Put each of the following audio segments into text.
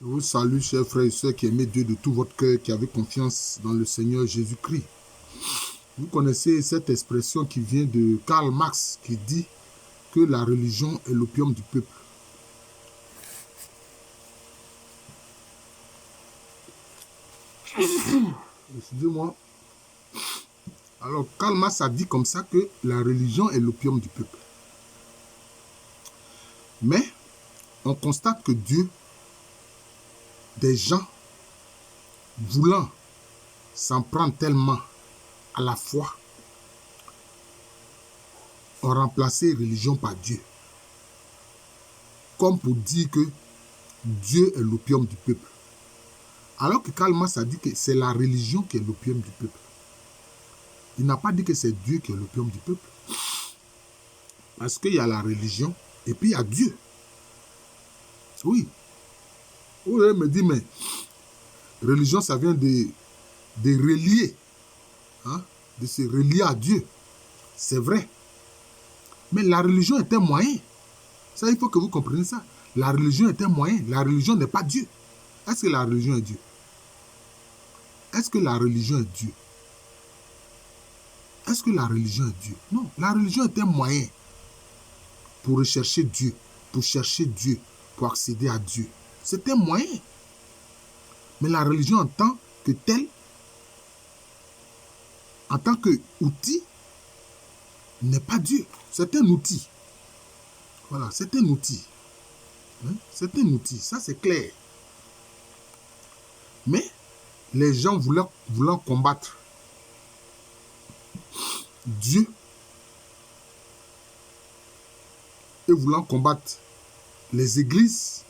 Je vous salue, chers frères et sœurs qui aimez Dieu de tout votre cœur, qui avez confiance dans le Seigneur Jésus-Christ. Vous connaissez cette expression qui vient de Karl Marx, qui dit que la religion est l'opium du peuple. Excusez-moi. Alors, Karl Marx a dit comme ça que la religion est l'opium du peuple. Mais, on constate que Dieu, des gens voulant s'en prendre tellement à la foi, ont remplacé religion par Dieu. Comme pour dire que Dieu est l'opium du peuple. Alors que Karl Marx a dit que c'est la religion qui est l'opium du peuple. Il n'a pas dit que c'est Dieu qui est l'opium du peuple. Parce qu'il y a la religion et puis il y a Dieu. Oui. Vous allez me dire, mais religion, ça vient de relier. Hein, de se relier à Dieu. C'est vrai. Mais la religion est un moyen. Ça, il faut que vous compreniez ça. La religion est un moyen. La religion n'est pas Dieu. Est-ce que la religion est Dieu? Est-ce que la religion est Dieu? Est-ce que la religion est Dieu? Non. La religion est un moyen pour rechercher Dieu, pour chercher Dieu, pour accéder à Dieu. C'est un moyen. Mais la religion en tant que telle, en tant qu'outil, n'est pas Dieu. C'est un outil. Voilà, c'est un outil. Hein? C'est un outil, ça c'est clair. Mais les gens voulant combattre Dieu et voulant combattre les églises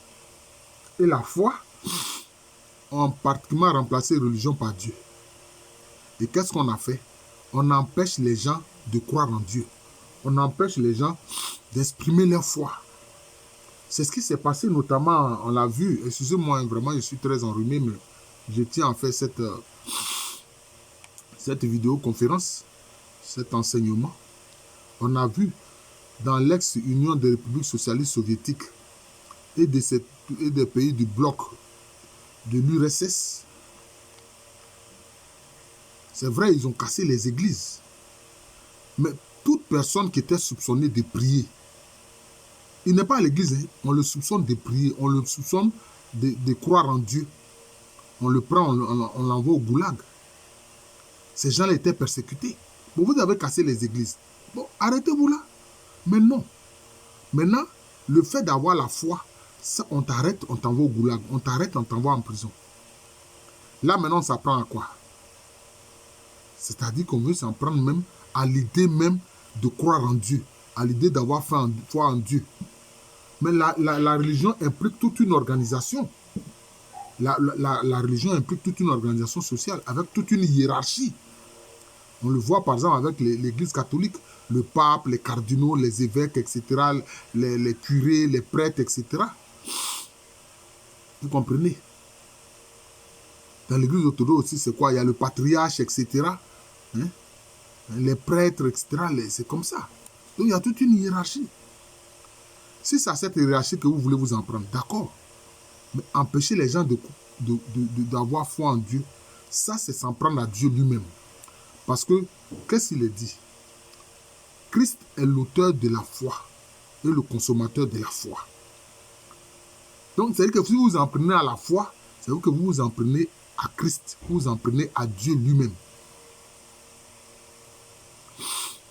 et la foi ont pratiquement remplacé religion par Dieu. Et qu'est-ce qu'on a fait? On empêche les gens de croire en Dieu. On empêche les gens d'exprimer leur foi. C'est ce qui s'est passé notamment, on l'a vu, excusez-moi, vraiment je suis très enrhumé, mais je tiens à faire cette vidéoconférence, cet enseignement. On a vu dans l'ex-Union des républiques socialistes soviétiques et des pays du bloc de l'URSS, c'est vrai, ils ont cassé les églises. Mais toute personne qui était soupçonnée de prier, il n'est pas à l'église, hein, on le soupçonne de prier, on le soupçonne de croire en Dieu. On le prend, on l'envoie au goulag. Ces gens-là étaient persécutés. Bon, vous avez cassé les églises. Bon, arrêtez-vous là. Mais non. Maintenant, le fait d'avoir la foi, ça, on t'arrête, on t'envoie au goulag. On t'arrête, on t'envoie en prison. Là, maintenant, on s'apprend à quoi? C'est-à-dire qu'on veut s'en prendre même à l'idée même de croire en Dieu, à l'idée d'avoir foi en Dieu. Mais la religion implique toute une organisation. La religion implique toute une organisation sociale, avec toute une hiérarchie. On le voit par exemple avec l'église catholique, le pape, les cardinaux, les évêques, etc., les curés, les prêtres, etc. Vous comprenez? Dans l'église orthodoxe aussi, c'est quoi? Il y a le patriarche, etc. Hein? Les prêtres, etc. C'est comme ça. Donc il y a toute une hiérarchie. Si c'est à cette hiérarchie que vous voulez vous en prendre, d'accord. Mais empêcher les gens d'avoir foi en Dieu, ça c'est s'en prendre à Dieu lui-même. Parce que, qu'est-ce qu'il est dit? Christ est l'auteur de la foi et le consommateur de la foi. Donc, c'est-à-dire que si vous vous en prenez à la foi, c'est-à-dire que vous vous en prenez à Christ, vous vous en prenez à Dieu lui-même.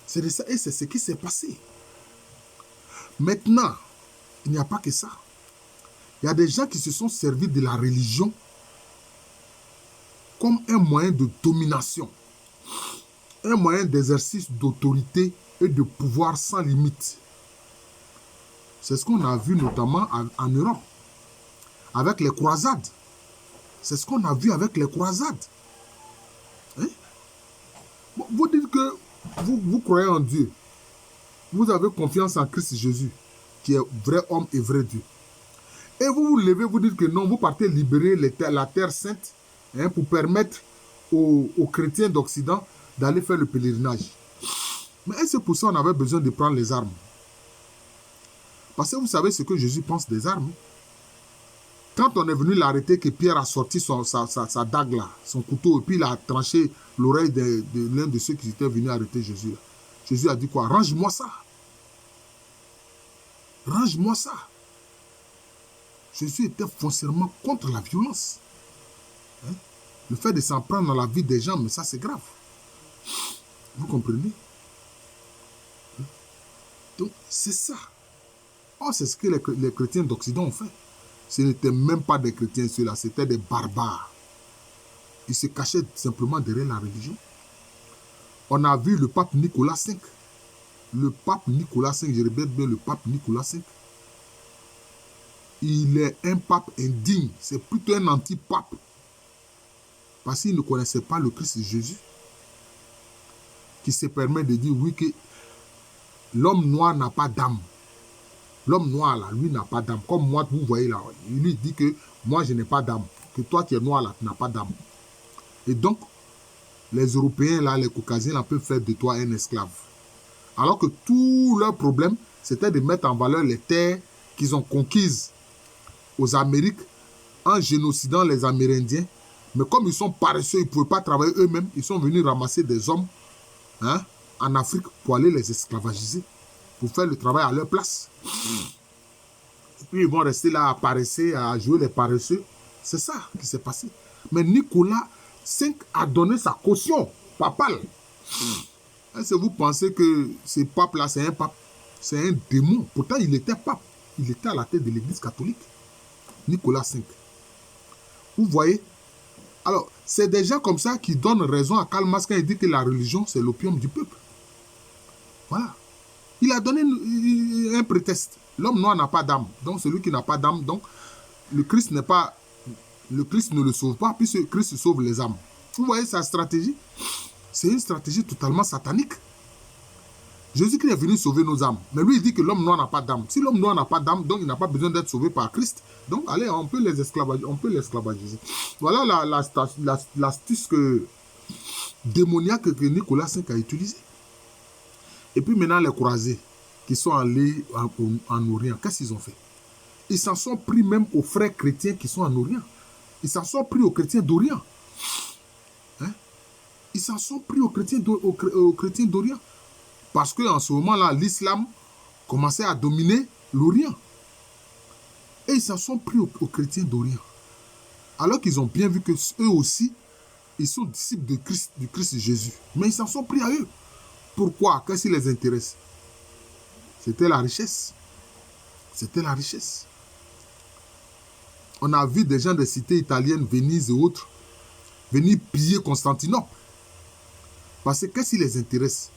C'est de ça, et c'est ce qui s'est passé. Maintenant, il n'y a pas que ça. Il y a des gens qui se sont servis de la religion comme un moyen de domination, un moyen d'exercice d'autorité et de pouvoir sans limite. C'est ce qu'on a vu notamment en Europe, avec les croisades. C'est ce qu'on a vu avec les croisades. Hein? Bon, vous dites que vous croyez en Dieu. Vous avez confiance en Christ Jésus, qui est vrai homme et vrai Dieu. Et vous vous levez, vous dites que non, vous partez libérer la terre sainte, hein, pour permettre aux chrétiens d'Occident d'aller faire le pèlerinage. Mais est-ce que pour ça on avait besoin de prendre les armes? Parce que vous savez ce que Jésus pense des armes. Quand on est venu l'arrêter, que Pierre a sorti sa dague là, son couteau, et puis il a tranché l'oreille de l'un de ceux qui étaient venus arrêter Jésus. Jésus a dit quoi? Range-moi ça. Range-moi ça. Jésus était foncièrement contre la violence. Hein? Le fait de s'en prendre dans la vie des gens, mais ça c'est grave. Vous comprenez? Donc c'est ça. Oh, c'est ce que les chrétiens d'Occident ont fait. Ce n'étaient même pas des chrétiens ceux-là, c'était des barbares. Ils se cachaient simplement derrière la religion. On a vu le pape Nicolas V. Le pape Nicolas V, je répète bien, le pape Nicolas V. Il est un pape indigne. C'est plutôt un anti-pape. Parce qu'il ne connaissait pas le Christ Jésus. Qui se permet de dire, oui, que l'homme noir n'a pas d'âme. L'homme noir, là, lui, n'a pas d'âme. Comme moi, vous voyez là, il lui dit que moi, je n'ai pas d'âme. Que toi qui es noir, là, tu n'as pas d'âme. Et donc, les Européens, là, les Caucasiens, là, peuvent faire de toi un esclave. Alors que tout leur problème, c'était de mettre en valeur les terres qu'ils ont conquises aux Amériques en génocidant les Amérindiens. Mais comme ils sont paresseux, ils ne pouvaient pas travailler eux-mêmes, ils sont venus ramasser des hommes en Afrique pour aller les esclavagiser, pour faire le travail à leur place. Et puis ils vont rester là à paresser, à jouer les paresseux. C'est ça qui s'est passé. Mais Nicolas V a donné sa caution papale. Est-ce que vous pensez que ce pape-là, c'est un pape? C'est un démon. Pourtant, il était pape. Il était à la tête de l'église catholique. Nicolas V. Vous voyez? Alors, c'est des gens comme ça qui donnent raison à Karl Marx quand il dit que la religion, c'est l'opium du peuple. Voilà. Il a donné un prétexte. L'homme noir n'a pas d'âme. Donc, celui qui n'a pas d'âme, donc, le Christ n'est pas... Le Christ ne le sauve pas, puisque Christ sauve les âmes. Vous voyez sa stratégie? C'est une stratégie totalement satanique. Jésus-Christ est venu sauver nos âmes. Mais lui, il dit que l'homme noir n'a pas d'âme. Si l'homme noir n'a pas d'âme, donc il n'a pas besoin d'être sauvé par Christ. Donc, allez, on peut les esclavagiser. On peut l'esclavagiser. Voilà l'astuce démoniaque que Nicolas V a utilisée. Et puis maintenant, les croisés qui sont allés en Orient, qu'est-ce qu'ils ont fait? Ils s'en sont pris même aux frères chrétiens qui sont en Orient. Ils s'en sont pris aux chrétiens d'Orient. Hein? Ils s'en sont pris aux chrétiens d'Orient. Parce qu'en ce moment-là, l'islam commençait à dominer l'Orient. Et ils s'en sont pris aux chrétiens d'Orient. Alors qu'ils ont bien vu que eux aussi, ils sont disciples du Christ Jésus. Mais ils s'en sont pris à eux. Pourquoi? Qu'est-ce qui les intéresse? C'était la richesse. C'était la richesse. On a vu des gens des cités italiennes, Venise et autres, venir piller Constantinople. Parce que qu'est-ce qui les intéresse?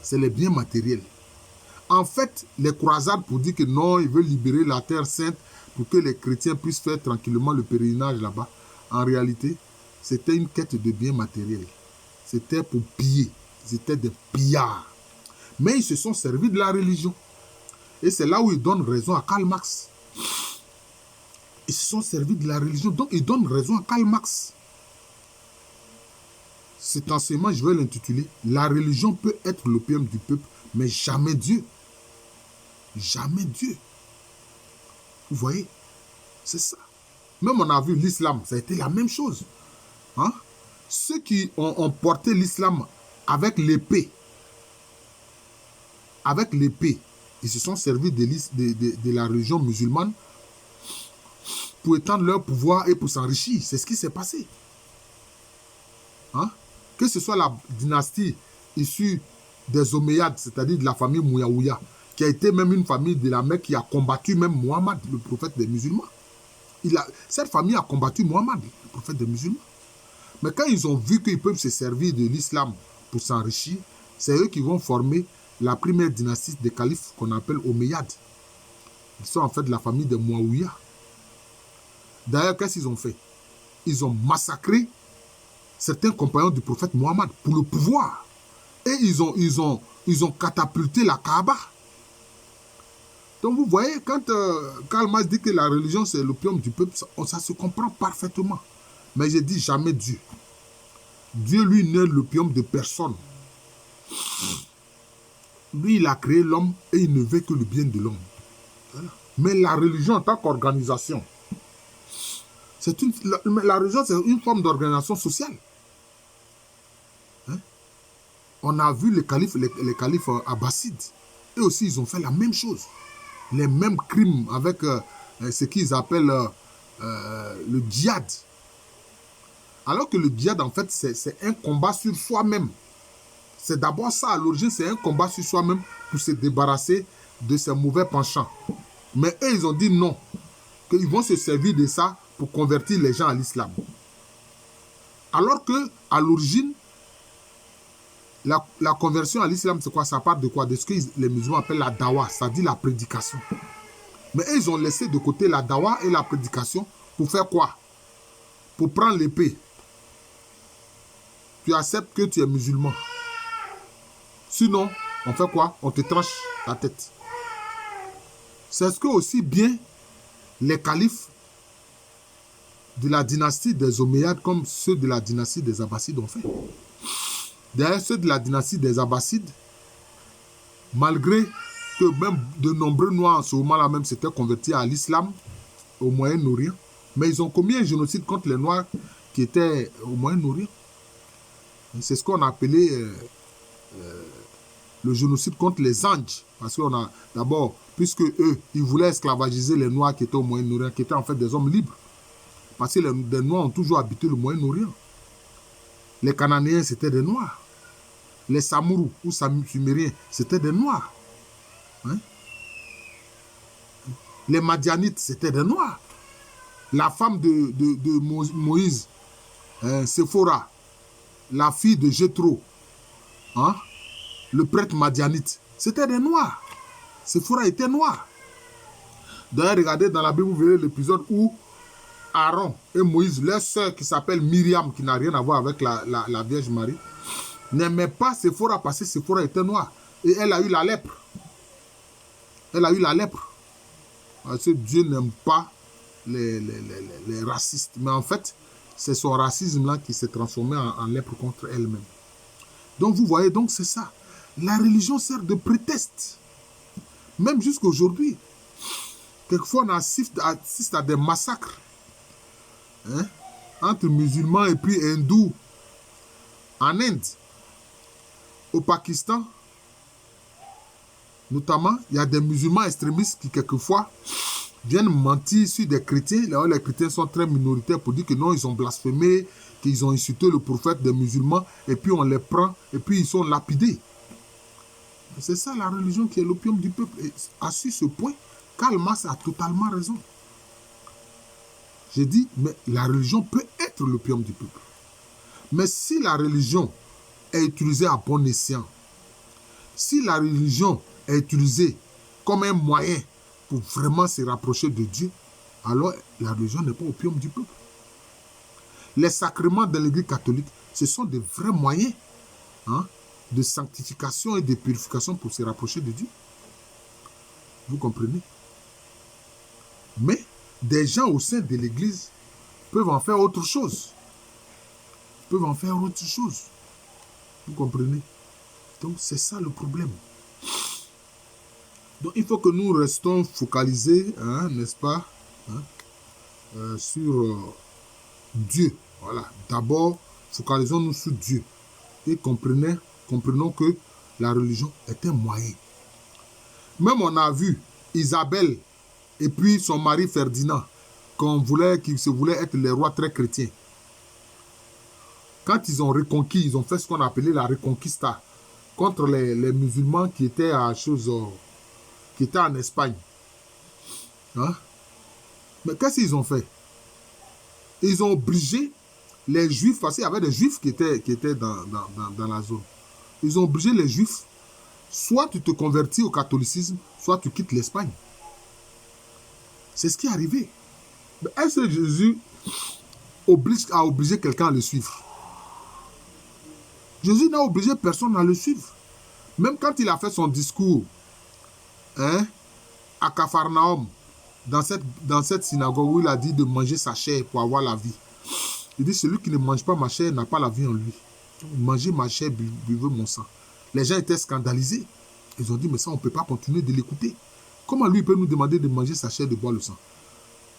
C'est les biens matériels. En fait, les croisades pour dire que non, ils veulent libérer la terre sainte pour que les chrétiens puissent faire tranquillement le pèlerinage là-bas. En réalité, c'était une quête de biens matériels. C'était pour piller. C'était des pillards. Mais ils se sont servis de la religion. Et c'est là où ils donnent raison à Karl Marx. Ils se sont servis de la religion. Donc, ils donnent raison à Karl Marx. Cet enseignement, je vais l'intituler « La religion peut être l'opium du peuple, mais jamais Dieu. » Jamais Dieu. Vous voyez? C'est ça. Même on a vu l'islam, ça a été la même chose. Hein? Ceux qui ont porté l'islam avec l'épée, ils se sont servis de la religion musulmane pour étendre leur pouvoir et pour s'enrichir. C'est ce qui s'est passé. Hein? Que ce soit la dynastie issue des Omeyyades, c'est-à-dire de la famille Mouyaouya, qui a été même une famille de la Mecque qui a combattu même Mohammed, le prophète des musulmans. Cette famille a combattu Mohammed, le prophète des musulmans. Mais quand ils ont vu qu'ils peuvent se servir de l'islam pour s'enrichir, c'est eux qui vont former la première dynastie des califes qu'on appelle Omeyyades. Ils sont en fait de la famille des Mouaouya. D'ailleurs, qu'est-ce qu'ils ont fait? Ils ont massacré certains compagnons du prophète Mohammed pour le pouvoir. Et ils ont catapulté la Kaaba. Donc vous voyez, quand Karl Marx dit que la religion c'est l'opium du peuple, ça se comprend parfaitement. Mais je dis jamais Dieu. Dieu, lui, n'est l'opium de personne. Lui, il a créé l'homme et il ne veut que le bien de l'homme. Voilà. Mais la religion en tant qu'organisation, La religion, c'est une forme d'organisation sociale. Hein? On a vu les califes abbassides. Eux aussi, ils ont fait la même chose. Les mêmes crimes avec ce qu'ils appellent le djihad. Alors que le djihad, en fait, c'est un combat sur soi-même. C'est d'abord ça, à l'origine, c'est un combat sur soi-même pour se débarrasser de ces mauvais penchants. Mais eux, ils ont dit non, qu'ils vont se servir de ça pour convertir les gens à l'islam. Alors que, à l'origine, la conversion à l'islam, c'est quoi? Ça part de quoi? De ce que les musulmans appellent la dawa, c'est-à-dire la prédication. Mais eux, ils ont laissé de côté la dawa et la prédication pour faire quoi? Pour prendre l'épée. Tu acceptes que tu es musulman. Sinon, on fait quoi? On te tranche la tête. C'est ce que aussi bien les califes de la dynastie des Omeyyades comme ceux de la dynastie des Abbassides ont fait. D'ailleurs, ceux de la dynastie des Abbassides, malgré que même de nombreux Noirs en ce moment-là même s'étaient convertis à l'islam au Moyen-Orient, mais ils ont commis un génocide contre les Noirs qui étaient au Moyen-Orient. C'est ce qu'on a appelé le génocide contre les Anges. Parce qu'on a d'abord, puisque eux, ils voulaient esclavagiser les Noirs qui étaient au Moyen-Orient, qui étaient en fait des hommes libres. Parce que les Noirs ont toujours habité le Moyen-Orient. Les Cananéens, c'était des Noirs. Les Samourous ou Sumériens, c'était des Noirs. Hein? Les Madianites, c'était des Noirs. La femme de Moïse, Séphora, la fille de Jéthro, hein? Le prêtre Madianite, c'était des Noirs. Séphora était noir. D'ailleurs, regardez dans la Bible, vous verrez l'épisode où Aaron et Moïse, leur sœur qui s'appelle Myriam, qui n'a rien à voir avec la Vierge Marie, n'aimait pas Séphora parce que Séphora était noire. Et elle a eu la lèpre. Elle a eu la lèpre. Parce que Dieu n'aime pas les racistes. Mais en fait, c'est son racisme-là qui s'est transformé en lèpre contre elle-même. Donc vous voyez, donc c'est ça. La religion sert de prétexte. Même jusqu'à aujourd'hui. Quelquefois, on assiste à des massacres. Hein, entre musulmans et puis hindous. En Inde, au Pakistan, notamment, il y a des musulmans extrémistes qui, quelquefois, viennent mentir sur des chrétiens. Là où les chrétiens sont très minoritaires pour dire que non, ils ont blasphémé, qu'ils ont insulté le prophète des musulmans, et puis on les prend, et puis ils sont lapidés. C'est ça la religion qui est l'opium du peuple. Et à ce point, Karl Marx a totalement raison. J'ai dit, mais la religion peut être l'opium du peuple. Mais si la religion est utilisée à bon escient, si la religion est utilisée comme un moyen pour vraiment se rapprocher de Dieu, alors la religion n'est pas l'opium du peuple. Les sacrements de l'Église catholique, ce sont des vrais moyens de sanctification et de purification pour se rapprocher de Dieu. Vous comprenez? Mais des gens au sein de l'Église peuvent en faire autre chose. Peuvent en faire autre chose. Vous comprenez? Donc c'est ça le problème. Donc il faut que nous restons focalisés, n'est-ce pas, sur Dieu. Voilà. D'abord, focalisons-nous sur Dieu. Et comprenons que la religion est un moyen. Même on a vu Isabelle et puis son mari Ferdinand, qui se voulaient être les rois très chrétiens. Quand ils ont reconquis, ils ont fait ce qu'on appelait la Reconquista contre les musulmans qui étaient qui étaient en Espagne. Hein? Mais qu'est-ce qu'ils ont fait? Ils ont obligé les Juifs, parce qu'il y avait des Juifs qui étaient dans la zone. Ils ont obligé les Juifs, soit tu te convertis au catholicisme, soit tu quittes l'Espagne. C'est ce qui est arrivé. Mais est-ce que Jésus a obligé quelqu'un à le suivre? Jésus n'a obligé personne à le suivre. Même quand il a fait son discours à Capharnaüm, dans cette synagogue où il a dit de manger sa chair pour avoir la vie. Il dit, celui qui ne mange pas ma chair n'a pas la vie en lui. Mangez ma chair, buvez mon sang. Les gens étaient scandalisés. Ils ont dit, mais ça, on ne peut pas continuer de l'écouter. Comment lui, il peut nous demander de manger sa chair, de boire le sang,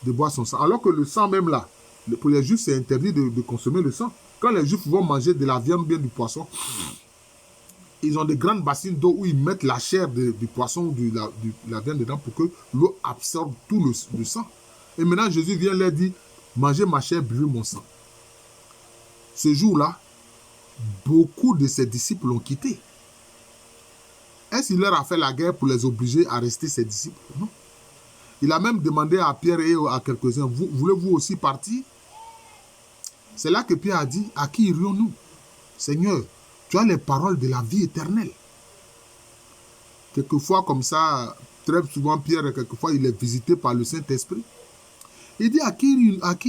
de boire son sang? Alors que le sang même là, Pour les Juifs, c'est interdit de consommer le sang. Quand les Juifs vont manger de la viande ou bien du poisson, ils ont des grandes bassines d'eau où ils mettent la chair du poisson ou de la viande dedans pour que l'eau absorbe tout le sang. Et maintenant, Jésus vient leur dire, mangez ma chair, buvez mon sang. Ce jour-là, beaucoup de ses disciples l'ont quitté. Est-ce qu'il leur a fait la guerre pour les obliger à rester ses disciples? Non. Il a même demandé à Pierre et à quelques-uns, voulez-vous aussi partir? C'est là que Pierre a dit, à qui irions-nous? Seigneur, tu as les paroles de la vie éternelle. Quelquefois, comme ça, très souvent, Pierre, quelquefois, il est visité par le Saint-Esprit. Il dit, à qui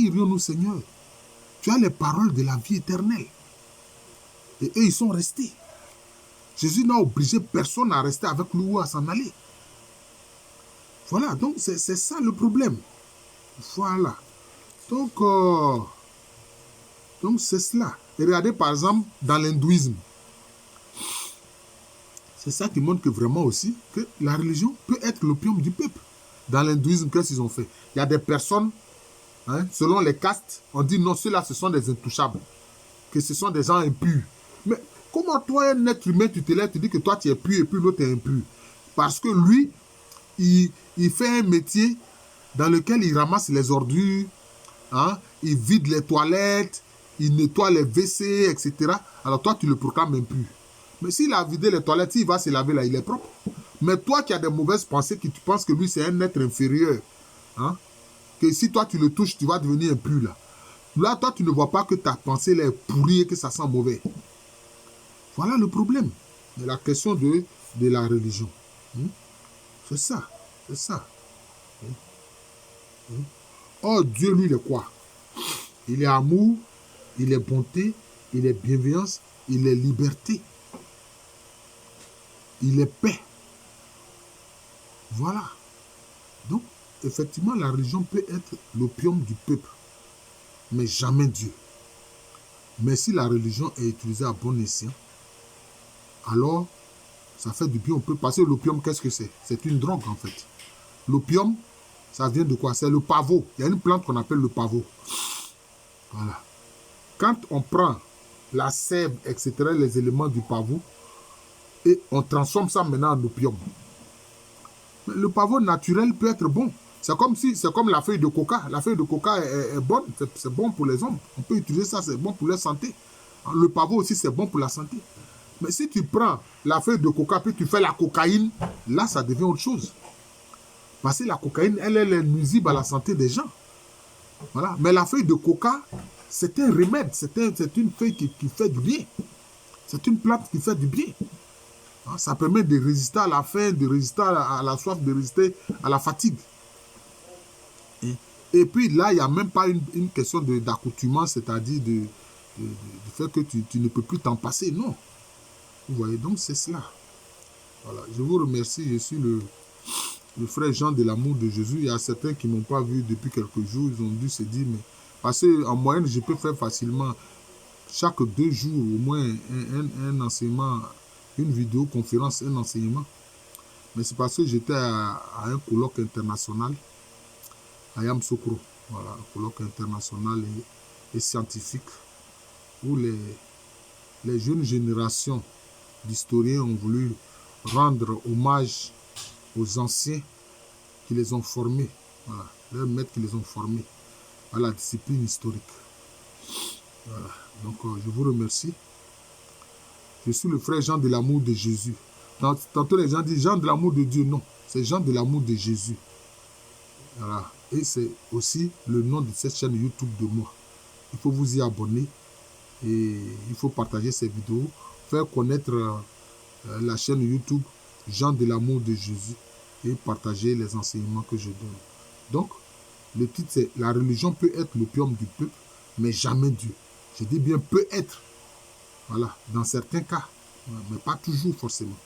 irions-nous, Seigneur? Tu as les paroles de la vie éternelle. Et eux, ils sont restés. Jésus n'a obligé personne à rester avec lui ou à s'en aller. Voilà, donc c'est ça le problème. Voilà. Donc c'est cela. Et regardez par exemple dans l'hindouisme. C'est ça qui montre que vraiment aussi que la religion peut être l'opium du peuple. Dans l'hindouisme, qu'est-ce qu'ils ont fait? Il y a des personnes, selon les castes, on dit non, ceux-là, ce sont des intouchables. Que ce sont des gens impurs. Mais comment toi, un être humain, tu te lèves, tu dis que toi, tu es pur et puis l'autre est impur? Parce que lui, il fait un métier dans lequel il ramasse les ordures, il vide les toilettes, il nettoie les WC, etc. Alors toi, tu le proclames impur. Mais s'il a vidé les toilettes, s'il va se laver là, il est propre. Mais toi qui as des mauvaises pensées, que tu penses que lui, c'est un être inférieur, que si toi, tu le touches, tu vas devenir impur là. Là, toi, tu ne vois pas que ta pensée là, est pourrie et que ça sent mauvais. Voilà le problème de la question de la religion. C'est ça. C'est ça. Oh, Dieu, lui, il est quoi? Il est amour, il est bonté, il est bienveillance, il est liberté. Il est paix. Voilà. Donc, effectivement, la religion peut être l'opium du peuple, mais jamais Dieu. Mais si la religion est utilisée à bon escient, alors, ça fait du bien. On peut passer l'opium, qu'est-ce que c'est? C'est une drogue, en fait. L'opium, ça vient de quoi? C'est le pavot. Il y a une plante qu'on appelle le pavot. Voilà. Quand on prend la sève, etc., les éléments du pavot, et on transforme ça maintenant en opium. Mais le pavot naturel peut être bon. C'est comme la feuille de coca. La feuille de coca est bonne. C'est bon pour les hommes. On peut utiliser ça, c'est bon pour la santé. Le pavot aussi, c'est bon pour la santé. Mais si tu prends la feuille de coca puis tu fais la cocaïne, là, ça devient autre chose. Parce que la cocaïne, elle est nuisible à la santé des gens. Voilà. Mais la feuille de coca, c'est un remède. C'est une feuille qui fait du bien. C'est une plante qui fait du bien. Ça permet de résister à la faim, de résister à la soif, de résister à la fatigue. Et puis là, il n'y a même pas une question d'accoutumance, c'est-à-dire du fait que tu ne peux plus t'en passer. Non. Vous voyez, donc c'est cela. Voilà. Je vous remercie. Je suis le frère Jean de l'amour de Jésus. Il y a certains qui ne m'ont pas vu depuis quelques jours. Ils ont dû se dire, mais parce qu'en moyenne, je peux faire facilement chaque 2 jours au moins un enseignement, une vidéoconférence, un enseignement. Mais c'est parce que j'étais à un colloque international à Yamoussoukro. Voilà, un colloque international et scientifique où les jeunes générations d'historiens ont voulu rendre hommage aux anciens qui les ont formés, voilà, leurs maîtres qui les ont formés à la discipline historique. Voilà. Donc, je vous remercie. Je suis le frère Jean de l'amour de Jésus. Tantôt, les gens disent Jean de l'amour de Dieu. Non, c'est Jean de l'amour de Jésus. Voilà. Et c'est aussi le nom de cette chaîne YouTube de moi. Il faut vous y abonner et il faut partager ces vidéos, faire connaître la chaîne YouTube Jean de l'amour de Jésus et partager les enseignements que je donne. Donc, le titre c'est « La religion peut être l'opium du peuple, mais jamais Dieu ». Je dis bien « peut être ». Voilà, dans certains cas, mais pas toujours forcément.